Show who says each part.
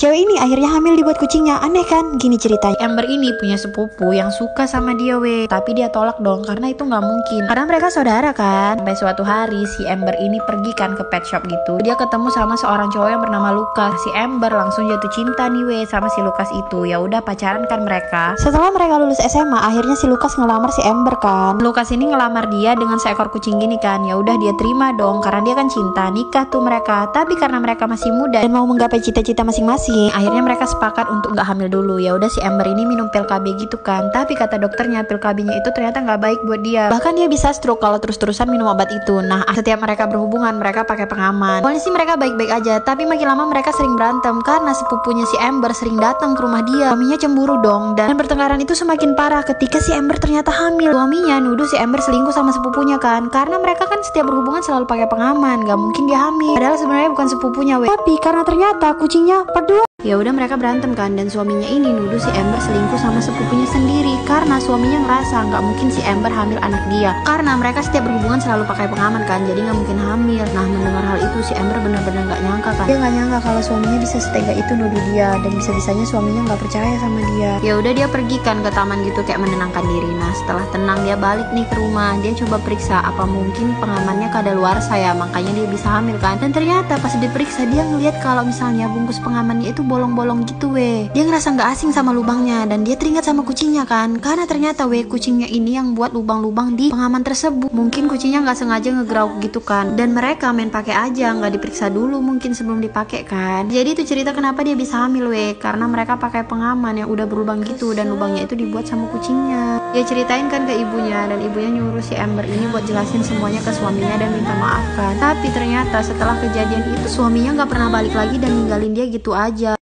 Speaker 1: Cewek ini akhirnya hamil dibuat kucingnya. Aneh kan? Gini ceritanya.
Speaker 2: Ember ini punya sepupu yang suka sama dia tapi dia tolak dong karena itu nggak mungkin. Karena mereka saudara kan. Sampai suatu hari si Ember ini pergi kan ke pet shop gitu. Dia ketemu sama seorang cowok yang bernama Lucas. Si Ember langsung jatuh cinta nih sama si Lucas itu. Ya udah pacaran kan mereka.
Speaker 1: Setelah mereka lulus SMA, akhirnya si Lucas ngelamar si Ember kan.
Speaker 2: Lucas ini ngelamar dia dengan seekor kucing gini kan. Ya udah dia terima dong karena dia kan cinta. Nikah tuh mereka. Tapi karena mereka masih muda dan mau menggapai cita-cita masing-masing, akhirnya mereka sepakat untuk nggak hamil dulu. Ya udah si Ember ini minum pil KB gitu kan. Tapi kata dokternya pil KB-nya itu ternyata nggak baik buat dia. Bahkan dia bisa stroke kalau terus-terusan minum obat itu. Nah setiap mereka berhubungan mereka pakai pengaman. Awalnya sih mereka baik-baik aja, tapi makin lama mereka sering berantem karena sepupunya si Ember sering datang ke rumah dia. Suaminya cemburu dong dan pertengkaran itu semakin parah ketika si Ember ternyata hamil. Suaminya nuduh si Ember selingkuh sama sepupunya kan, karena mereka kan setiap berhubungan selalu pakai pengaman. Gak mungkin dia hamil. Padahal sebenarnya bukan sepupunya
Speaker 1: Tapi karena ternyata kucingnya berdua.
Speaker 2: Ya udah mereka berantem kan dan suaminya ini nuduh si Ember selingkuh sama sepupunya sendiri karena suaminya ngerasa nggak mungkin si Ember hamil anak dia karena mereka setiap berhubungan selalu pakai pengaman kan, jadi nggak mungkin hamil. Nah mendengar hal itu si Ember benar-benar nggak nyangka kan. Dia nggak nyangka kalau suaminya bisa setega itu nuduh dia dan bisa-bisanya suaminya nggak percaya sama dia. Ya udah dia pergi kan ke taman gitu kayak menenangkan diri. Nah setelah tenang dia balik nih ke rumah. Dia coba periksa apa mungkin pengamannya kadaluarsa ya, makanya dia bisa hamil kan. Dan ternyata pas diperiksa dia ngeliat kalau misalnya bungkus pengamannya itu bolong-bolong gitu Dia ngerasa nggak asing sama lubangnya dan dia teringat sama kucingnya kan, karena ternyata kucingnya ini yang buat lubang-lubang di pengaman tersebut. Mungkin kucingnya nggak sengaja ngegrauk gitu kan, dan mereka main pakai aja nggak diperiksa dulu mungkin sebelum dipakai kan. Jadi itu cerita kenapa dia bisa hamil karena mereka pakai pengaman yang udah berlubang gitu dan lubangnya itu dibuat sama kucingnya. Dia ceritain kan ke ibunya dan ibunya nyuruh si Ember ini buat jelasin semuanya ke suaminya dan minta maaf kan. Tapi ternyata setelah kejadian itu suaminya nggak pernah balik lagi dan ninggalin dia gitu aja.